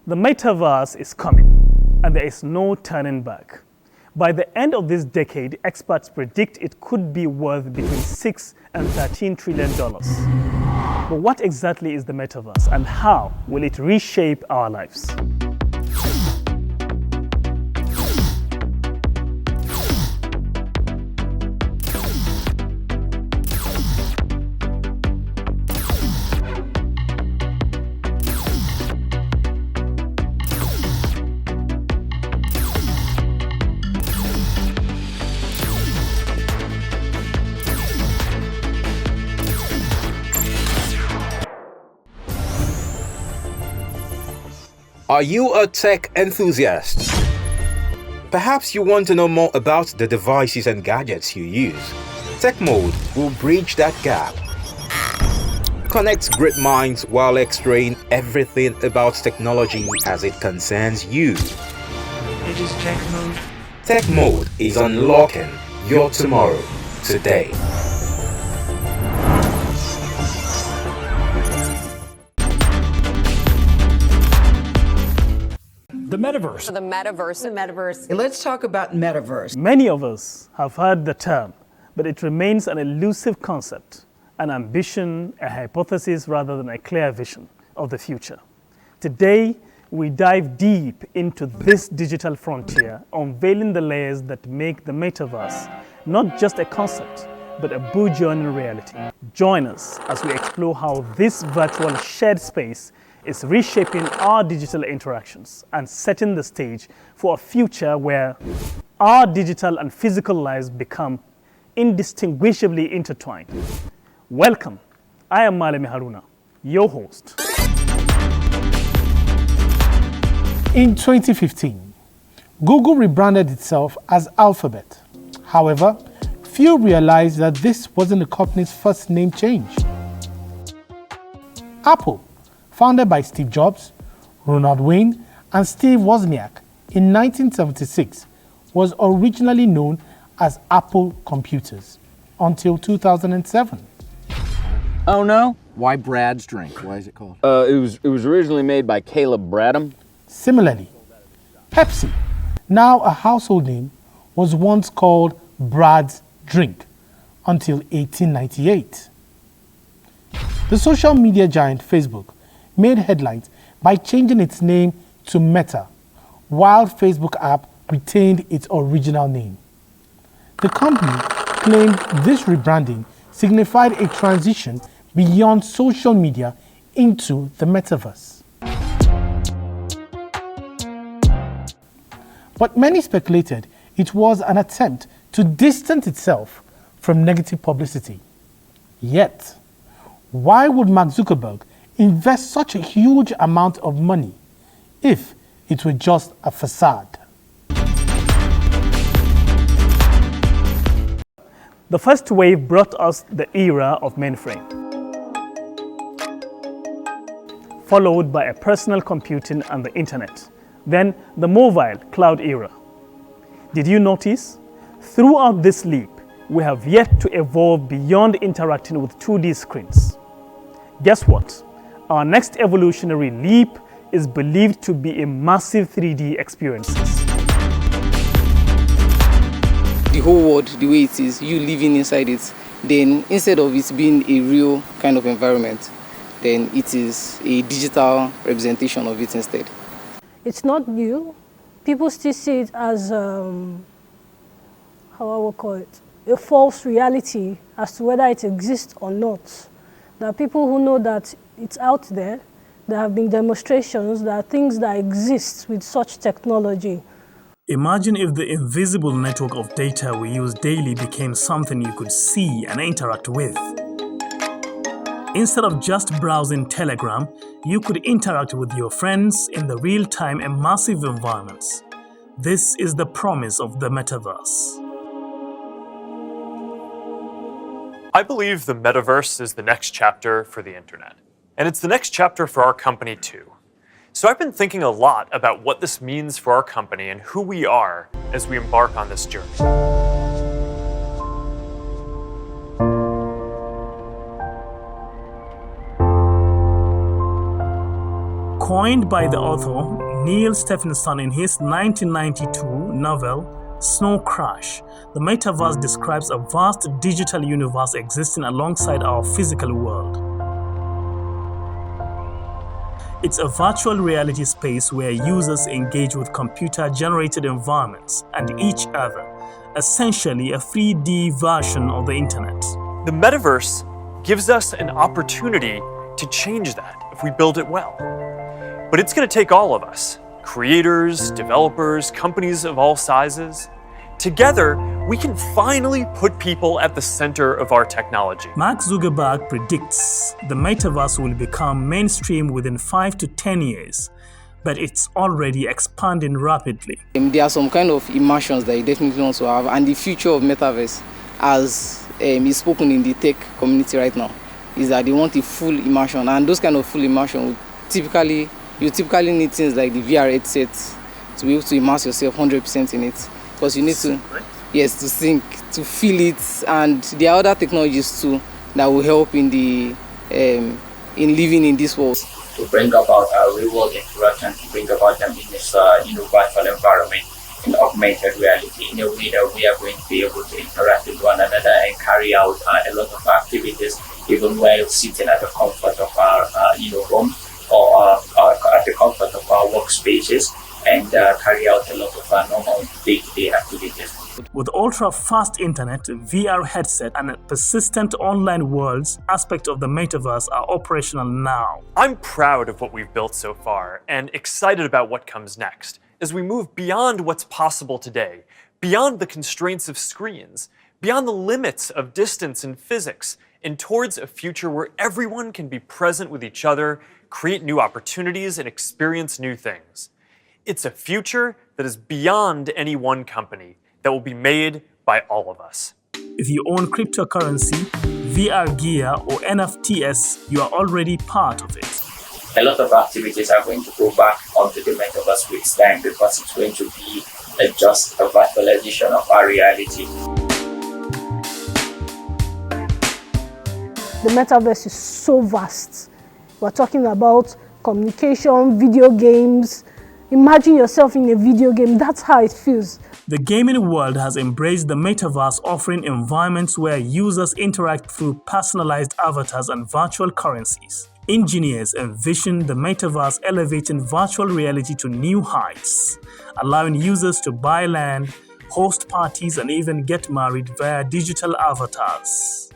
The metaverse is coming, and there is no turning back. By the end of this decade, experts predict it could be worth between $6 and $13 trillion. But what exactly is the metaverse, and how will it reshape our lives? Are you a tech enthusiast? Perhaps you want to know more about the devices and gadgets you use. Tech Mode will bridge that gap. Connects great minds while extraying everything about technology as it concerns you. It is Tech Mode. Tech Mode is unlocking your tomorrow today. The Metaverse. The Metaverse. The Metaverse. Let's talk about Metaverse. Many of us have heard the term, but it remains an elusive concept, an ambition, a hypothesis rather than a clear vision of the future. Today, we dive deep into this digital frontier, unveiling the layers that make the metaverse not just a concept, but a burgeoning reality. Join us as we explore how this virtual shared space is reshaping our digital interactions and setting the stage for a future where our digital and physical lives become indistinguishably intertwined. Welcome. I am Malemi Haruna, your host. In 2015, Google rebranded itself as Alphabet. However, few realized that this wasn't the company's first name change. Apple, founded by Steve Jobs, Ronald Wayne, and Steve Wozniak in 1976, was originally known as Apple Computers until 2007. Oh no? Why Brad's Drink? Why is it called? It was originally made by Caleb Bradham. Similarly, Pepsi, now a household name, was once called Brad's Drink until 1898. The social media giant Facebook made headlines by changing its name to Meta, while Facebook app retained its original name. The company claimed this rebranding signified a transition beyond social media into the metaverse. But many speculated it was an attempt to distance itself from negative publicity. Yet, why would Mark Zuckerberg invest such a huge amount of money if it were just a facade? The first wave brought us the era of mainframe, followed by a personal computing and the internet, then the mobile cloud era. Did you notice? Throughout this leap, we have yet to evolve beyond interacting with 2D screens. Guess what? Our next evolutionary leap is believed to be immersive 3D experiences. The whole world, the way it is, you living inside it, then instead of it being a real kind of environment, then it is a digital representation of it instead. It's not new. People still see it as, how I would call it, a false reality as to whether it exists or not. There are people who know that it's out there. There have been demonstrations. There are things that exist with such technology. Imagine if the invisible network of data we use daily became something you could see and interact with. Instead of just browsing Telegram, you could interact with your friends in the real-time immersive environments. This is the promise of the metaverse. I believe the metaverse is the next chapter for the internet. And it's the next chapter for our company too. So I've been thinking a lot about what this means for our company and who we are as we embark on this journey. Coined by the author Neil Stephenson in his 1992 novel Snow Crash, the metaverse describes a vast digital universe existing alongside our physical world. It's a virtual reality space where users engage with computer-generated environments and each other, essentially a 3D version of the internet. The metaverse gives us an opportunity to change that if we build it well. But it's going to take all of us, creators, developers, companies of all sizes. Together, we can finally put people at the center of our technology. Mark Zuckerberg predicts the metaverse will become mainstream within 5 to 10 years, but it's already expanding rapidly. There are some kind of immersions that you definitely want to have, and the future of metaverse, as is spoken in the tech community right now, is that they want a full immersion, and those kind of full immersion you typically need things like the VR headset to be able to immerse yourself 100% in it, because you need to think, to feel it, and there are other technologies too that will help in the in living in this world. To bring about real world interaction, to bring about them in this virtual environment, in augmented reality, in a way that we are going to be able to interact with one another and carry out a lot of activities, even while sitting at the comfort of our home or at the comfort of our workspaces, and carry out a lot of our normal day-to-day activities. With ultra-fast internet, VR headset, and persistent online worlds, aspects of the metaverse are operational now. I'm proud of what we've built so far and excited about what comes next as we move beyond what's possible today, beyond the constraints of screens, beyond the limits of distance and physics, and towards a future where everyone can be present with each other, create new opportunities, and experience new things. It's a future that is beyond any one company, that will be made by all of us. If you own cryptocurrency, VR gear, or NFTs, you are already part of it. A lot of activities are going to go back onto the metaverse with time, because it's going to be just a virtualization of our reality. The metaverse is so vast. We're talking about communication, video games. Imagine yourself in a video game. That's how it feels. The gaming world has embraced the metaverse, offering environments where users interact through personalized avatars and virtual currencies. Engineers envision the metaverse elevating virtual reality to new heights, allowing users to buy land, host parties, and even get married via digital avatars.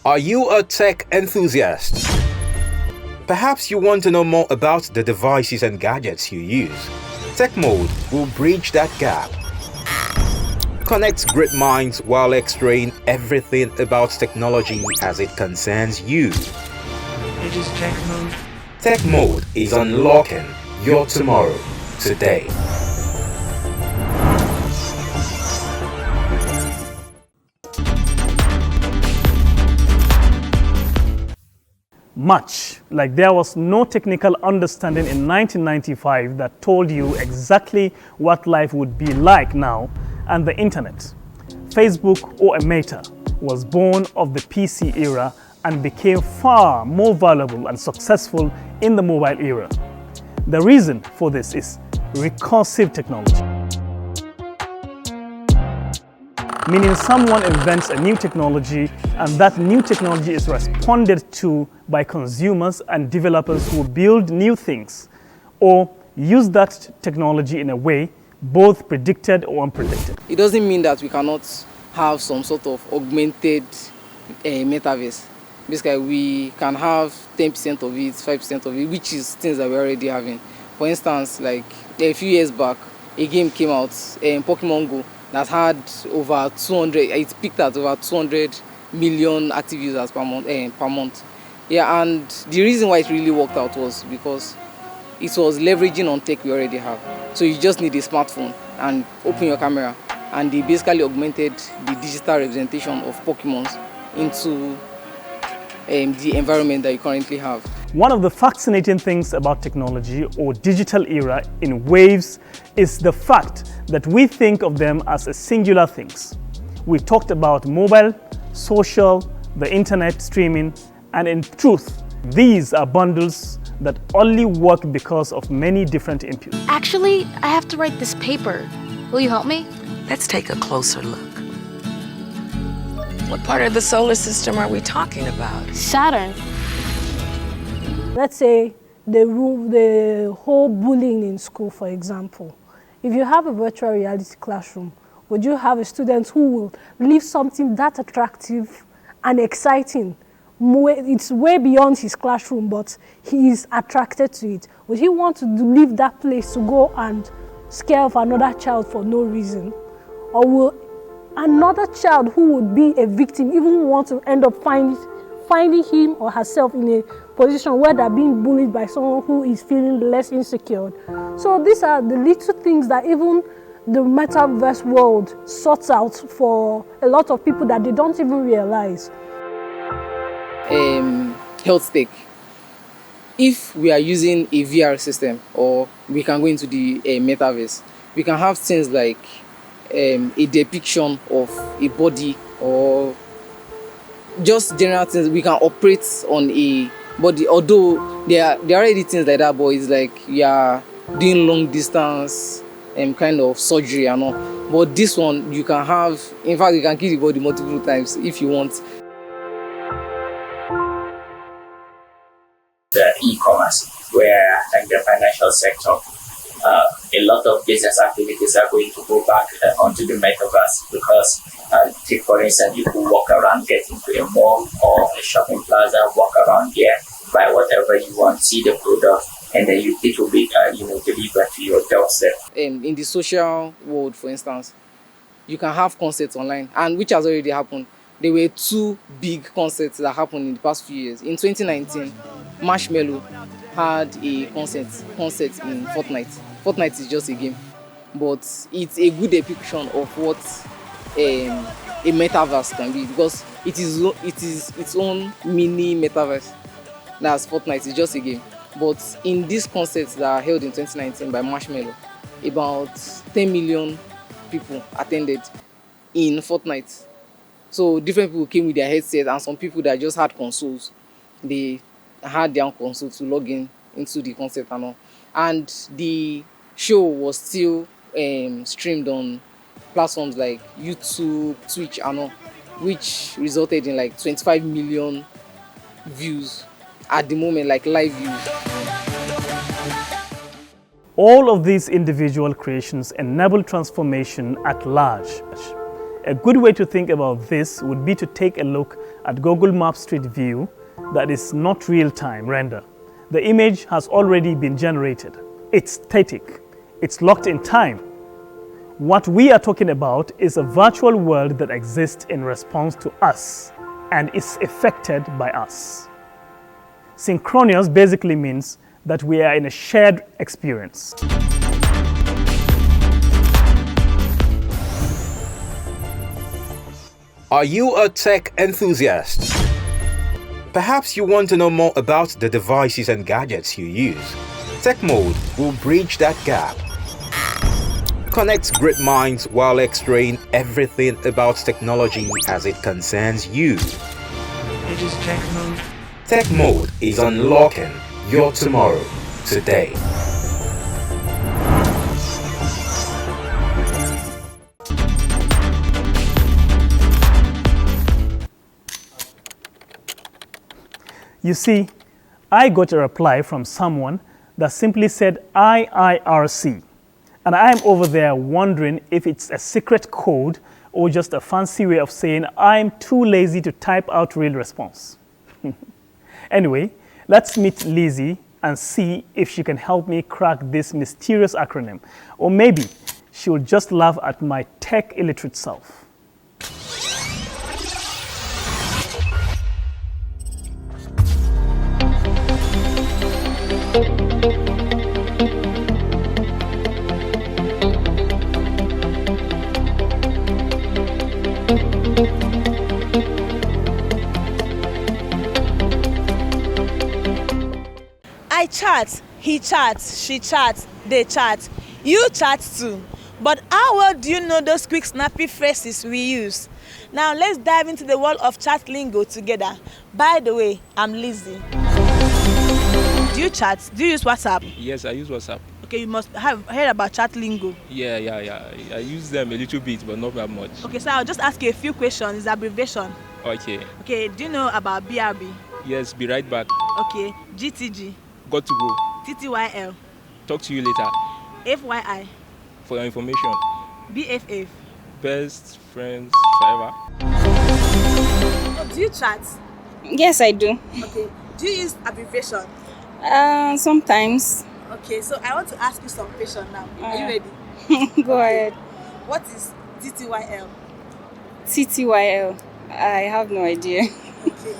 Are you a tech enthusiast? Perhaps you want to know more about the devices and gadgets you use. Tech Mode will bridge that gap. Connects great minds while extraying everything about technology as it concerns you. It is Tech Mode. Tech Mode is unlocking your tomorrow today. Much like there was no technical understanding in 1995 that told you exactly what life would be like now, and the internet, Facebook or a Meta, was born of the PC era and became far more valuable and successful in the mobile era. The reason for this is recursive technology. Meaning someone invents a new technology, and that new technology is responded to by consumers and developers who build new things or use that technology in a way both predicted or unpredicted. It doesn't mean that we cannot have some sort of augmented metaverse. Basically, we can have 10% of it, 5% of it, which is things that we're already having. For instance, like a few years back, a game came out, Pokemon Go, that had over 200, it peaked at over 200 million active users per month. Yeah, and the reason why it really worked out was because it was leveraging on tech we already have. So you just need a smartphone and open your camera, and they basically augmented the digital representation of Pokemons into the environment that you currently have. One of the fascinating things about technology or digital era in waves is the fact that we think of them as a singular things. We talked about mobile, social, the internet, streaming, and in truth, These are bundles that only work because of many different inputs. Actually, I have to write this paper. Will you help me? Let's take a closer look. What part of the solar system are we talking about? Saturn. Let's say the whole bullying in school, for example. If you have a virtual reality classroom, would you have a student who will leave something that attractive and exciting? It's way beyond his classroom, but he is attracted to it. Would he want to leave that place to go and scare off another child for no reason? Or will another child who would be a victim even want to end up finding him or herself in a position where they're being bullied by someone who is feeling less insecure? So these are the little things that even the metaverse world sorts out for a lot of people that they don't even realize. Health tech. If we are using a VR system, or we can go into the metaverse, we can have things like a depiction of a body, or just general things. We can operate on a body, although there are already things like that, but it's like you are doing long distance kind of surgery and all. But this one, you can have, in fact, you can kill the body multiple times if you want. The e-commerce, where in the financial sector, a lot of business activities are going to go back onto the metaverse, because take for instance, you could walk around, get into a mall or a shopping plaza, walk around there, buy whatever you want, see the product, and then it will be delivered to your doorstep. In the social world, for instance, you can have concerts online, and which has already happened. There were 2 big concerts that happened in the past few years. In 2019, Marshmello had a concert in Fortnite. Fortnite is just a game, but it's a good depiction of what a metaverse can be, because it is its own mini metaverse. That's Fortnite, it's just a game. But in these concerts that are held in 2019 by Marshmello, about 10 million people attended in Fortnite. So different people came with their headsets, and some people that just had consoles, they had their own console to log in into the concert and all. And the show was still streamed on platforms like YouTube, Twitch and all, which resulted in like 25 million views at the moment, like live views. All of these individual creations enable transformation at large. A good way to think about this would be to take a look at Google Maps Street View that is not real-time render. The image has already been generated. It's static. It's locked in time. What we are talking about is a virtual world that exists in response to us and is affected by us. Synchronous basically means that we are in a shared experience. Are you a tech enthusiast? Perhaps you want to know more about the devices and gadgets you use. Tech Mode will bridge that gap. Connects great minds while exploring everything about technology as it concerns you. It is Tech Mode. Tech Mode is unlocking your tomorrow today. You see, I got a reply from someone that simply said IIRC, and I am over there wondering if it's a secret code or just a fancy way of saying I'm too lazy to type out real response. Anyway, let's meet Lizzie and see if she can help me crack this mysterious acronym, or maybe she'll just laugh at my tech illiterate self. I chat, he chats, she chats, they chat, you chat too. But how well do you know those quick snappy phrases we use? Now let's dive into the world of chat lingo together. By the way, I'm Lizzie. Do you chat? Do you use WhatsApp? Yes, I use WhatsApp. Okay, you must have heard about chat lingo. Yeah. I use them a little bit, but not that much. Okay, so I'll just ask you a few questions. It's abbreviation. Okay. Okay, do you know about BRB? Yes, be right back. Okay, GTG. Got to go. TTYL. Talk to you later. FYI. For your information. BFF. Best friends forever. Oh, do you chat? Yes, I do. Okay. Do you use abbreviation? Sometimes. Okay, so I want to ask you some questions now. Are you ready? Go ahead. What is TTYL? TTYL. I have no idea. Okay.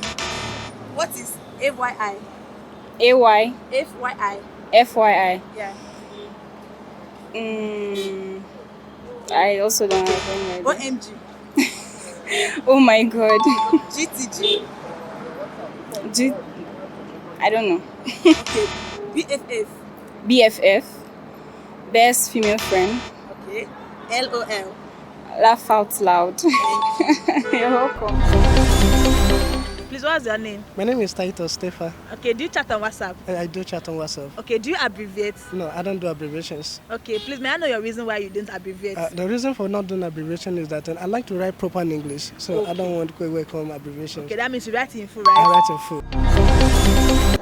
What is FYI? AY. FYI. FYI. Yeah. I also don't have any idea. OMG. Oh my god. GTG. I don't know. Okay. BFF. BFF. Best female friend. Okay. LOL. Laugh out loud. You're welcome. Please, what's your name? My name is Titus Stefa. Okay, do you chat on WhatsApp? I do chat on WhatsApp. Okay, do you abbreviate? No, I don't do abbreviations. Okay, please, may I know your reason why you don't abbreviate? The reason for not doing abbreviation is that I like to write proper in English, so I don't want to welcome abbreviations. Okay, that means you write in full, right? I write in full.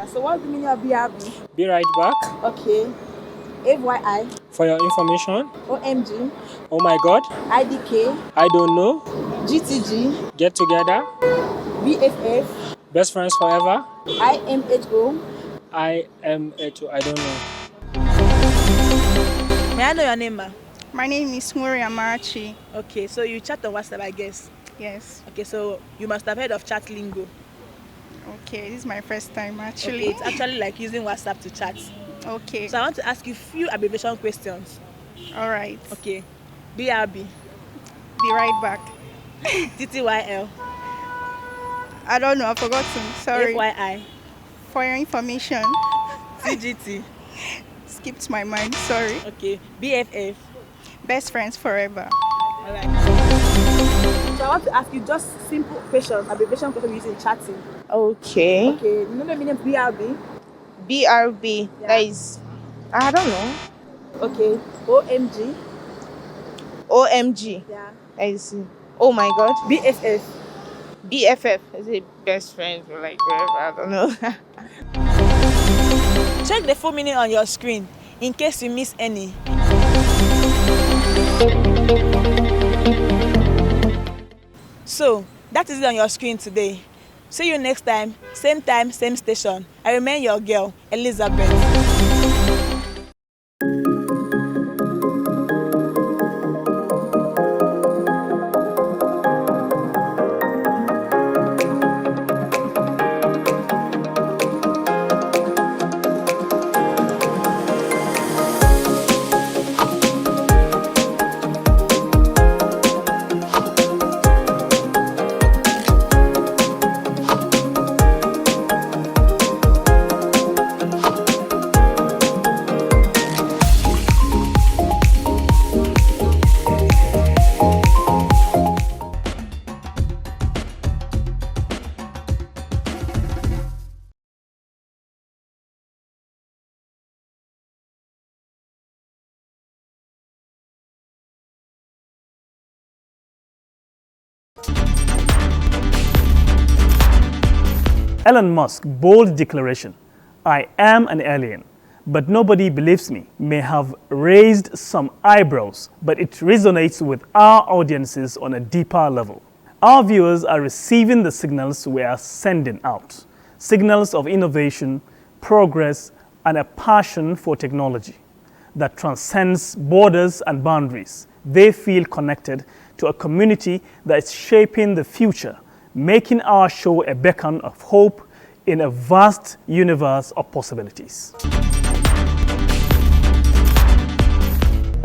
So what's the meaning of BRB? Be right back. Okay. FYI. For your information. OMG. Oh my god. IDK. I don't know. GTG. Get together. BFF. Best friends forever. IMHO. IMHO. I don't know. May I know your name, ma? My name is Muri Amarachi. Okay, so you chat on WhatsApp, I guess? Yes. Okay, so you must have heard of chat lingo. Okay, this is my first time actually. Okay, it's actually like using WhatsApp to chat. Okay. So I want to ask you a few abbreviation questions. All right. Okay. BRB. Be right back. TTYL. I don't know, I've forgotten. Sorry. FYI. For your information. CGT. Skipped my mind, sorry. Okay. BFF. Best friends forever. Alright. So I want to ask you just simple questions, abbreviation questions using chatting. Okay. Okay. You know the meaning of BRB? BRB. Yeah. That is, I don't know. Okay. OMG. OMG. Yeah. That is, oh my god. BFF. BFF. Is it best friends or like whatever? I don't know. Check the full meaning on your screen in case you miss any. So, that is it on your screen today. See you next time, same station. I remain your girl, Elizabeth. Elon Musk bold declaration, "I am an alien, but nobody believes me," may have raised some eyebrows, but it resonates with our audiences on a deeper level. Our viewers are receiving the signals we are sending out, signals of innovation, progress, and a passion for technology that transcends borders and boundaries. They feel connected to a community that is shaping the future, making our show a beacon of hope in a vast universe of possibilities.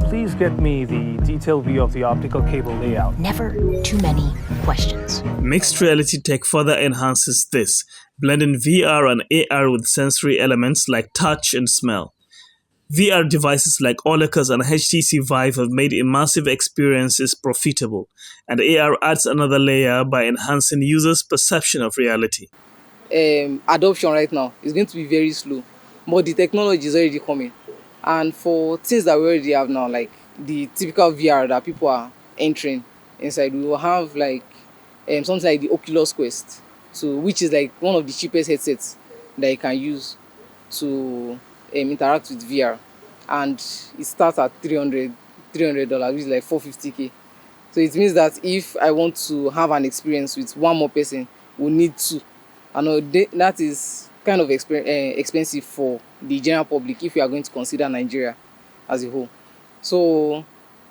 Please get me the detailed view of the optical cable layout. Never too many questions. Mixed reality tech further enhances this, blending VR and AR with sensory elements like touch and smell. VR devices like Oculus and HTC Vive have made immersive experiences profitable, and AR adds another layer by enhancing users' perception of reality. Adoption right now is going to be very slow. but the technology is already coming. And for things that we already have now, like the typical VR that people are entering inside, we will have like something like the Oculus Quest, which is like one of the cheapest headsets that you can use to interact with VR, and it starts at $300, which is like $450K. So it means that if I want to have an experience with one more person, we'll need two. I know that is kind of expensive for the general public if you are going to consider Nigeria as a whole. So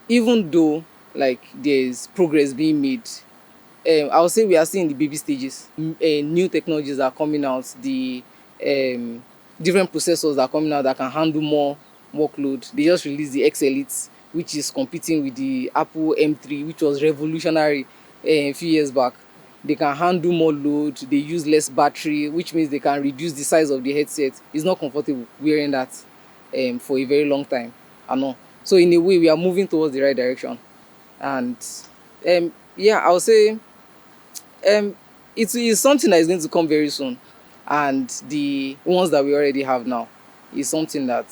even though like there's progress being made, I would say we are still in the baby stages. New technologies are coming out, the different processors are coming out that can handle more workload. They just released the X Elite, which is competing with the Apple M3, which was revolutionary a few years back. They can handle more load, they use less battery, which means they can reduce the size of the headset. It's not comfortable wearing that for a very long time. I know. So in a way, we are moving towards the right direction. And yeah, I would say it is something that is going to come very soon. And the ones that we already have now is something that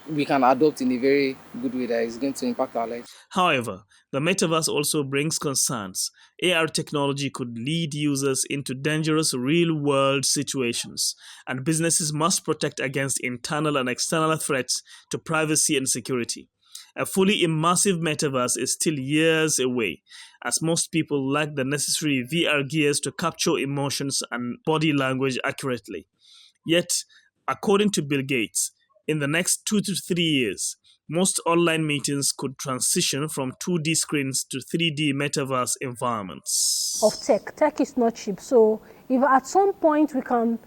we can adopt in a very good way that is going to impact our lives. However, the metaverse also brings concerns. AR technology could lead users into dangerous real-world situations, and businesses must protect against internal and external threats to privacy and security. A fully immersive metaverse is still years away, as most people lack the necessary VR gears to capture emotions and body language accurately. Yet, according to Bill Gates, in the next 2 to 3 years, most online meetings could transition from 2D screens to 3D metaverse environments. Of tech is not cheap. So if at some point we can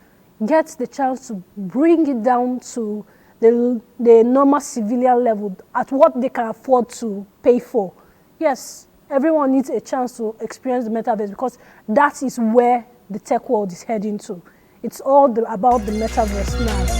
get the chance to bring it down to the normal civilian level at what they can afford to pay for, yes, everyone needs a chance to experience the metaverse, because that is where the tech world is heading to. It's all about the metaverse now.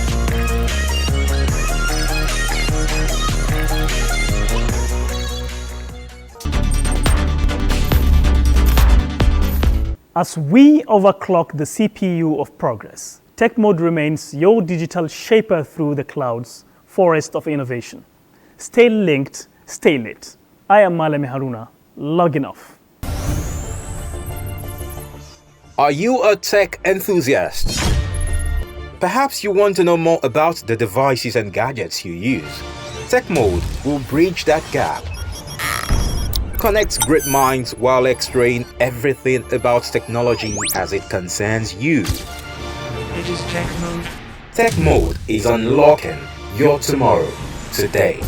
As we overclock the CPU of progress, Tech Mode remains your digital shaper through the cloud's forest of innovation. Stay linked, stay lit. I am Malami Haruna, logging off. Are you a tech enthusiast? Perhaps you want to know more about the devices and gadgets you use. Tech Mode will bridge that gap. Connects great minds while exploring everything about technology as it concerns you. It is Tech Mode. Tech Mode is unlocking your tomorrow today.